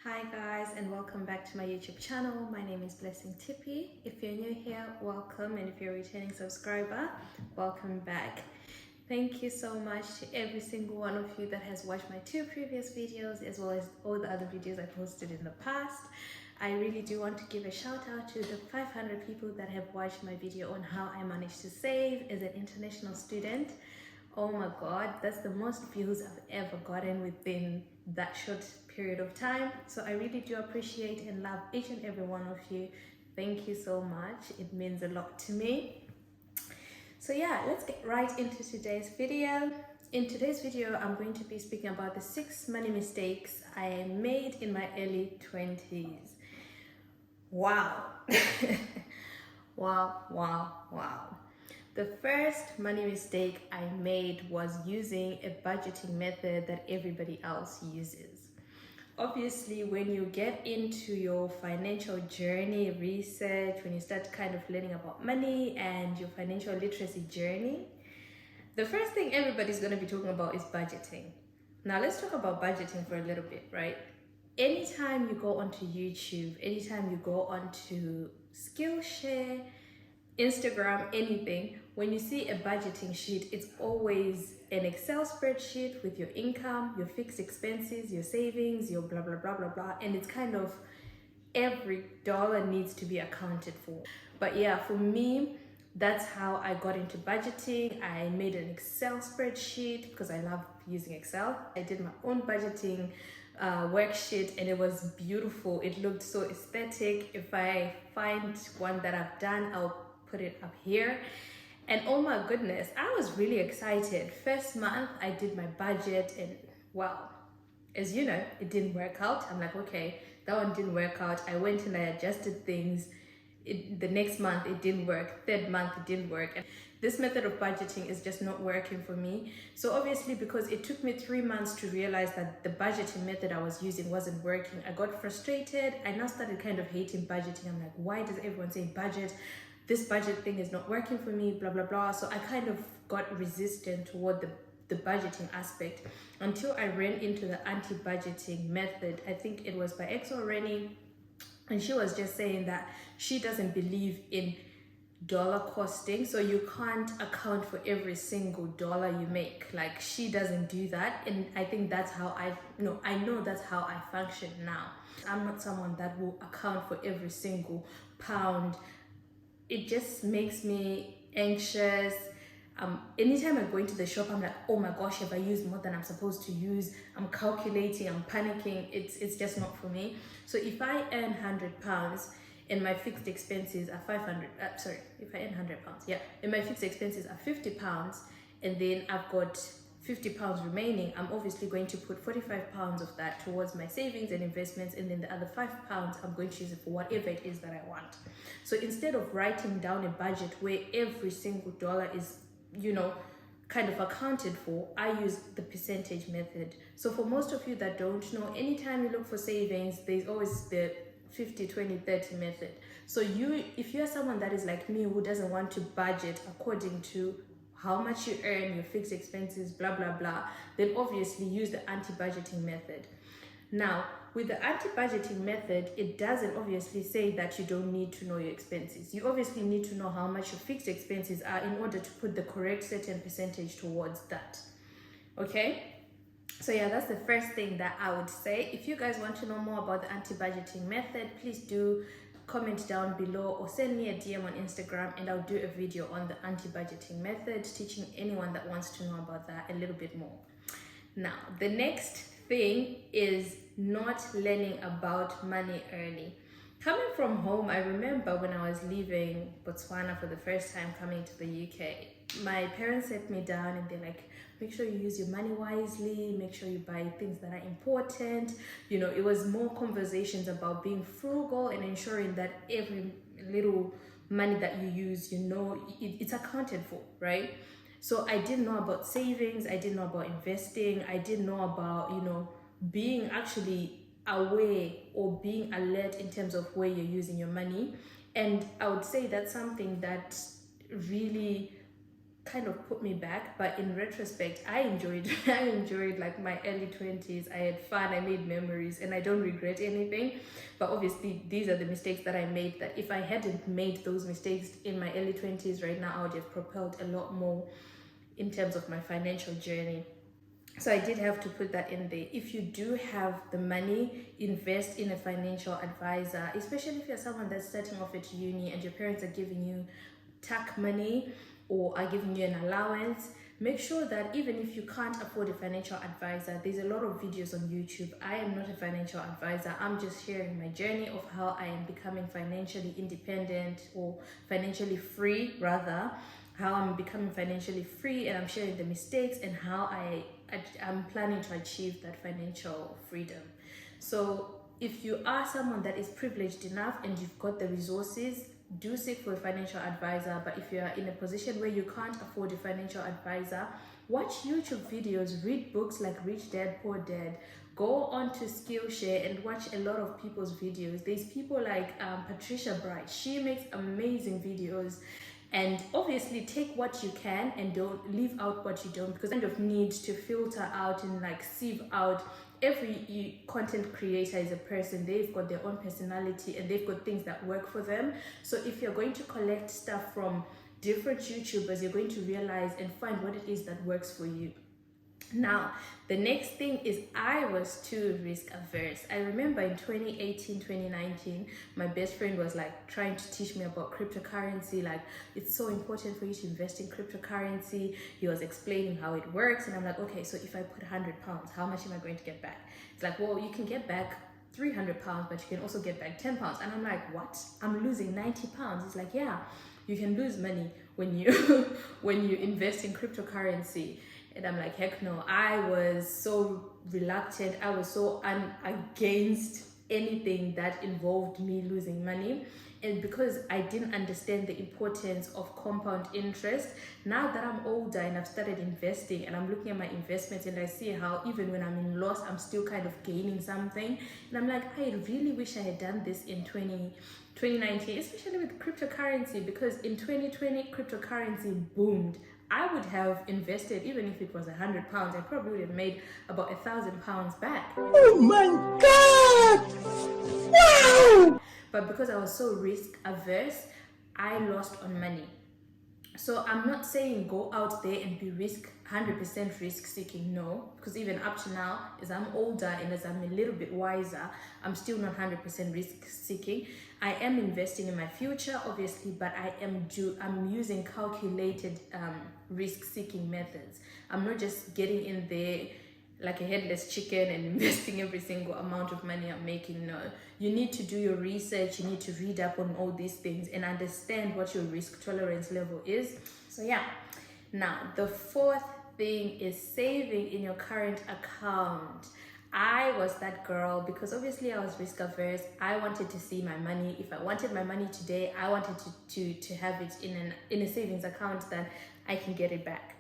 Hi guys, and welcome back to my YouTube channel. My name is Tipi. If you're new here, welcome, and if you're a returning subscriber, welcome back. Thank you so much to every single one of you that has watched my two previous videos as well as all the other videos I posted in the past. I really do want to give a shout out to the 500 people that have watched my video on how I managed to save as an international student. Oh my god, that's the most views I've ever gotten within that short period of time. So I really do appreciate and love each and every one of you. Thank you so much. It means a lot to me. So yeah, let's get right into today's video. In today's video, I'm going to be speaking about the 6 money mistakes I made in my early 20s. Wow. Wow. The first money mistake I made was using a budgeting method that everybody else uses. Obviously, when you get into your financial journey research, when you start kind of learning about money and your financial literacy journey, the first thing everybody's going to be talking about is budgeting. Now, let's talk about budgeting for a little bit, right? Anytime you go onto YouTube, anytime you go onto Skillshare, Instagram, anything, when you see a budgeting sheet, it's always an Excel spreadsheet with your income, your fixed expenses, your savings, your blah, blah, blah, blah, blah. And it's kind of every dollar needs to be accounted for. But yeah, for me, that's how I got into budgeting. I made an Excel spreadsheet because I love using Excel. I did my own budgeting worksheet and it was beautiful. It looked so aesthetic. If I find one that I've done, I'll put it up here. And oh my goodness, I was really excited. First month I did my budget and well, as you know, it didn't work out. I'm like, okay, that one didn't work out. I went and I adjusted things. The next month it didn't work. Third month it didn't work. And this method of budgeting is just not working for me. So obviously, because it took me 3 months to realize that the budgeting method I was using wasn't working, I got frustrated. I now started kind of hating budgeting. I'm like, why does everyone say budget? This budget thing is not working for me, blah, blah, blah. So I kind of got resistant toward the budgeting aspect until I ran into the anti-budgeting method. I think it was by Exo Rennie. And she was just saying that she doesn't believe in dollar costing. So you can't account for every single dollar you make. Like, she doesn't do that. And I think that's how I know that's how I function now. I'm not someone that will account for every single pound. It just makes me anxious. Anytime I go into the shop, I'm like, oh my gosh, have I used more than I'm supposed to use? I'm calculating, I'm panicking. It's just not for me. So if I earn £100 and my fixed expenses are 500, if I earn £100, yeah, and my fixed expenses are £50, and then I've got £50 remaining, I'm obviously going to put £45 of that towards my savings and investments, and then the other £5 I'm going to use it for whatever it is that I want. So instead of writing down a budget where every single dollar is, kind of accounted for, I use the percentage method. So for most of you that don't know, anytime you look for savings, there's always the 50, 20, 30 method. So if you're someone that is like me who doesn't want to budget according to how much you earn, your fixed expenses, blah, blah, blah, then obviously use the anti-budgeting method. Now, with the anti-budgeting method, it doesn't obviously say that you don't need to know your expenses. You obviously need to know how much your fixed expenses are in order to put the correct certain percentage towards that. Okay? So yeah, that's the first thing that I would say. If you guys want to know more about the anti-budgeting method, please do comment down below or send me a DM on Instagram and I'll do a video on the anti-budgeting method, teaching anyone that wants to know about that a little bit more. Now, the next thing is not learning about money early. Coming from home, I remember when I was leaving Botswana for the first time coming to the UK, my parents sat me down and they're like, make sure you use your money wisely, make sure you buy things that are important. It was more conversations about being frugal and ensuring that every little money that you use, it's accounted for, right? So I didn't know about savings, I didn't know about investing, I didn't know about, being actually aware or being alert in terms of where you're using your money. And I would say that's something that really kind of put me back, but in retrospect I enjoyed I enjoyed like my early 20s. I had fun, I made memories, and I don't regret anything. But obviously these are the mistakes that I made, that if I hadn't made those mistakes in my early 20s, right now I would have propelled a lot more in terms of my financial journey. So I did have to put that in there. If you do have the money, invest in a financial advisor, especially if you're someone that's starting off at uni and your parents are giving you tax money or are giving you an allowance. Make sure that even if you can't afford a financial advisor, there's a lot of videos on YouTube. I am not a financial advisor. I'm just sharing my journey of how I am becoming financially independent, or financially free rather, how I'm becoming financially free, and I'm sharing the mistakes and how I'm planning to achieve that financial freedom. So if you are someone that is privileged enough and you've got the resources, do seek for a financial advisor. But if you are in a position where you can't afford a financial advisor, watch YouTube videos, read books like Rich Dad Poor Dad, go on to Skillshare and watch a lot of people's videos. There's people like Patricia Bright. She makes amazing videos. And obviously take what you can and don't leave out what you don't, because you kind of need to filter out and like sieve out. Every content creator is a person. They've got their own personality and they've got things that work for them. So if you're going to collect stuff from different YouTubers, you're going to realize and find what it is that works for you. Now, the next thing is I was too risk averse. I remember in 2018, 2019, my best friend was like trying to teach me about cryptocurrency. Like, it's so important for you to invest in cryptocurrency. He was explaining how it works. And I'm like, okay, so if I put £100, how much am I going to get back? It's like, well, you can get back £300, but you can also get back £10. And I'm like, what? I'm losing £90. It's like, yeah, you can lose money when you when you invest in cryptocurrency. And I'm like, heck no. I was so reluctant. I was so against anything that involved me losing money. And because I didn't understand the importance of compound interest, now that I'm older and I've started investing and I'm looking at my investments and I see how even when I'm in loss, I'm still kind of gaining something. And I'm like, I really wish I had done this in 2019, especially with cryptocurrency, because in 2020, cryptocurrency boomed. I would have invested, even if it was £100, I probably would have made about £1,000 back. Oh my God! Wow! But because I was so risk averse, I lost on money. So I'm not saying go out there and be 100% risk seeking, no, because even up to now, as I'm older and as I'm a little bit wiser, I'm still not 100% risk seeking. I am investing in my future, obviously, but I'm using calculated risk seeking methods. I'm not just getting in there like a headless chicken and investing every single amount of money I'm making. No, you need to do your research. You need to read up on all these things and understand what your risk tolerance level is. So yeah, now the fourth thing is saving in your current account. I was that girl because obviously I was risk averse. I wanted to see my money. If I wanted my money today, I wanted to have it in a savings account that I can get it back.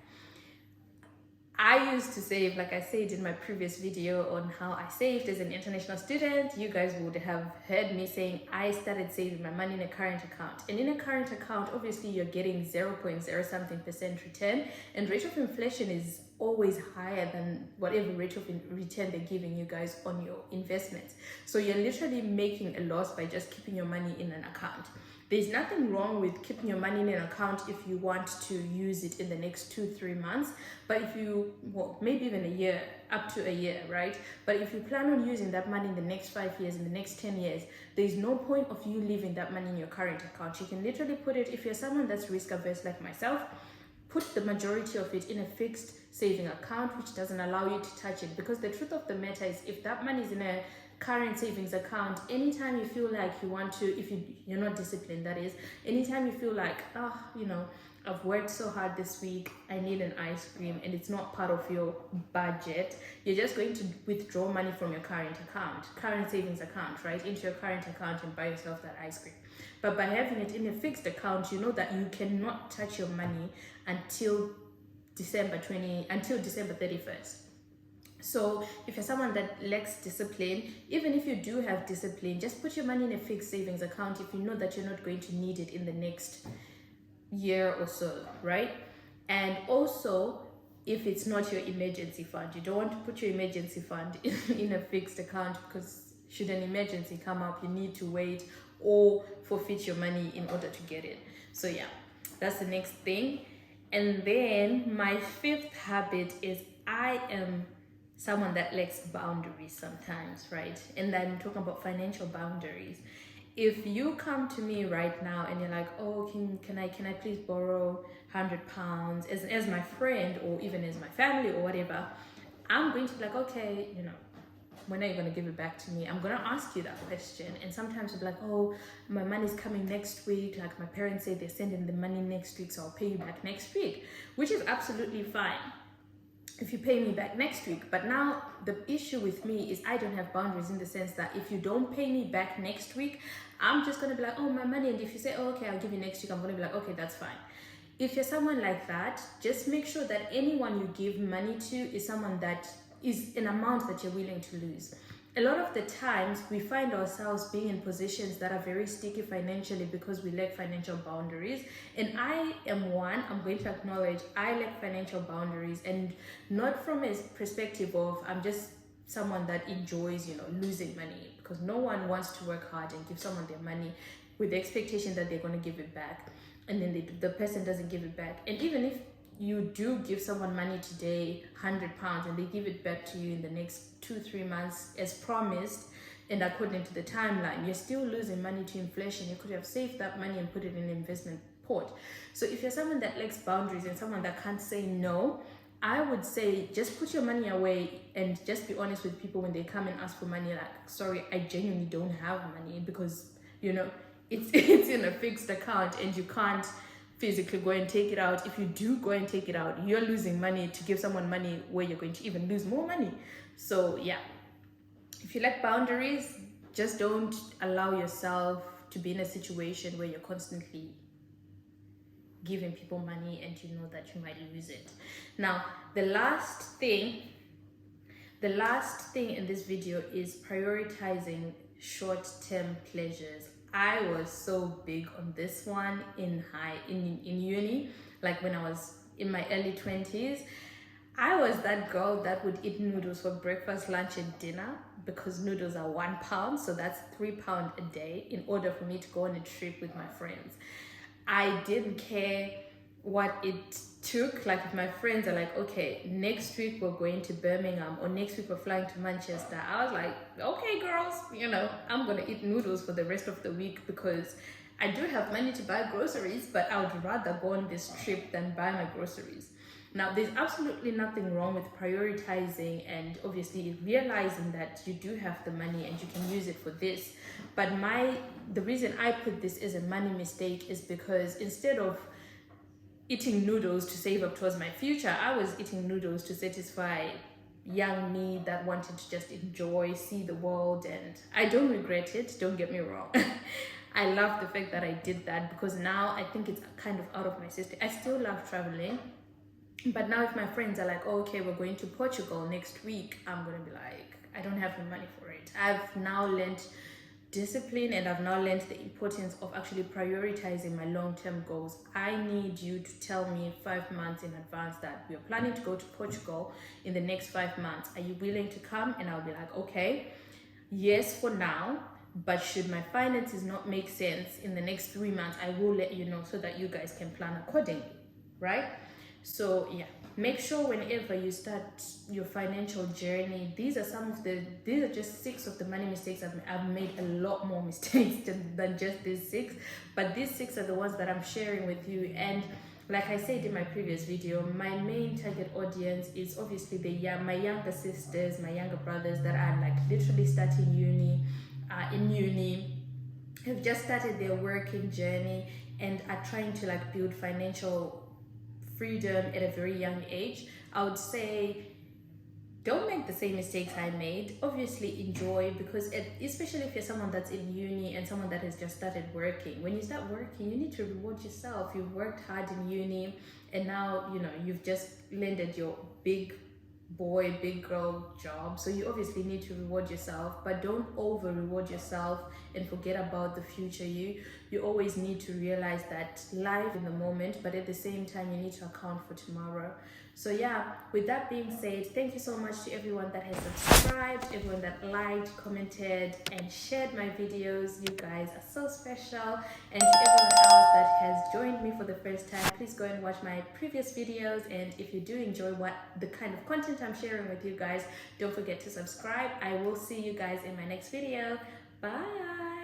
I used to save, like I said in my previous video on how I saved as an international student. You guys would have heard me saying I started saving my money in a current account. And in a current account, obviously you're getting 0.0 something% return, and rate of inflation is always higher than whatever rate of return they're giving you guys on your investments. So you're literally making a loss by just keeping your money in an account. There's nothing wrong with keeping your money in an account if you want to use it in the next 2-3 months, but if you, well, maybe even a year, up to a year, right? But if you plan on using that money in the next 5 years, in the next 10 years, there's no point of you leaving that money in your current account. You can literally put it, if you're someone that's risk averse like myself, put the majority of it in a fixed saving account, which doesn't allow you to touch it. Because the truth of the matter is, if that money is in a current savings account, anytime you feel like you want to, if you're not disciplined, that is, anytime you feel like, I've worked so hard this week, I need an ice cream, and it's not part of your budget, you're just going to withdraw money from your current savings account, right, into your current account and buy yourself that ice cream. But by having it in a fixed account, you know that you cannot touch your money until December 31st. So if you're someone that lacks discipline, even if you do have discipline, just put your money in a fixed savings account if you know that you're not going to need it in the next year or so, right? And also, if it's not your emergency fund, you don't want to put your emergency fund in a fixed account, because should an emergency come up, you need to wait or forfeit your money in order to get it. So yeah, that's the next thing. And then my fifth habit is I am someone that lacks boundaries sometimes, right? And I'm talking about financial boundaries. If you come to me right now and you're like, oh, can I please borrow £100 as my friend, or even as my family or whatever, I'm going to be like, okay, when are you going to give it back to me? I'm going to ask you that question. And sometimes you'll be like, oh, my money's coming next week. Like my parents say they're sending the money next week, so I'll pay you back next week, which is absolutely fine if you pay me back next week. But now the issue with me is I don't have boundaries, in the sense that if you don't pay me back next week, I'm just going to be like, oh, my money. And if you say, oh, okay, I'll give you next week, I'm going to be like, okay, that's fine. If you're someone like that, just make sure that anyone you give money to is someone that is an amount that you're willing to lose. A lot of the times we find ourselves being in positions that are very sticky financially because we lack financial boundaries. And I am one, I'm going to acknowledge I lack financial boundaries, and not from a perspective of I'm just someone that enjoys, losing money, because no one wants to work hard and give someone their money with the expectation that they're going to give it back, and then the person doesn't give it back. And even if you do give someone money today, £100, and they give it back to you in the next 2-3 months as promised and according to the timeline, you're still losing money to inflation. You could have saved that money and put it in an investment pot. So if you're someone that lacks boundaries and someone that can't say no, I would say just put your money away and just be honest with people when they come and ask for money. Like, sorry, I genuinely don't have money, because it's in a fixed account and you can't physically go and take it out. If you do go and take it out, you're losing money to give someone money where you're going to even lose more money. So yeah, if you lack boundaries, just don't allow yourself to be in a situation where you're constantly giving people money and you know that you might lose it. Now, the last thing in this video is prioritizing short-term pleasures. I was so big on this one in uni, like when I was in my early 20s. I was that girl that would eat noodles for breakfast, lunch, and dinner, because noodles are £1, so that's £3 a day, in order for me to go on a trip with my friends. I didn't care what it took. Like if my friends are like, okay, next week we're going to Birmingham, or next week we're flying to Manchester, I was like, okay girls, I'm gonna eat noodles for the rest of the week, because I do have money to buy groceries, but I would rather go on this trip than buy my groceries. Now, there's absolutely nothing wrong with prioritizing and obviously realizing that you do have the money and you can use it for this. But the reason I put this as a money mistake is because instead of eating noodles to save up towards my future, I was eating noodles to satisfy young me that wanted to just enjoy, see the world. And I don't regret it, don't get me wrong. I love the fact that I did that, because now I think it's kind of out of my system. I still love traveling, but now if my friends are like, oh, okay, we're going to Portugal next week, I'm going to be like, I don't have the money for it. I've now learned discipline, and I've now learned the importance of actually prioritizing my long-term goals. I need you to tell me 5 months in advance that we're planning to go to Portugal in the next 5 months. Are you willing to come? And I'll be like, okay, yes, for now, but should my finances not make sense in the next 3 months, I will let you know, so that you guys can plan accordingly, right? So yeah, make sure whenever you start your financial journey, these are just 6 of the money mistakes I've made. A lot more mistakes than just these 6, but these 6 are the ones that I'm sharing with you. And like I said in my previous video, my main target audience is obviously my younger sisters, my younger brothers that are like literally starting uni, have just started their working journey and are trying to like build financial freedom at a very young age. I would say don't make the same mistakes I made. Obviously enjoy, because especially if you're someone that's in uni and someone that has just started working, when you start working, you need to reward yourself. You've worked hard in uni and now you've just landed your big boy, big girl job. So you obviously need to reward yourself, but don't over reward yourself and forget about the future you always need to realize that life in the moment, but at the same time you need to account for tomorrow. So yeah, with that being said, thank you so much to everyone that has subscribed, everyone that liked, commented, and shared my videos. You guys are so special. And to everyone else that has joined me for the first time, please go and watch my previous videos. And if you do enjoy what the kind of content I'm sharing with you guys, don't forget to subscribe. I will see you guys in my next video. Bye.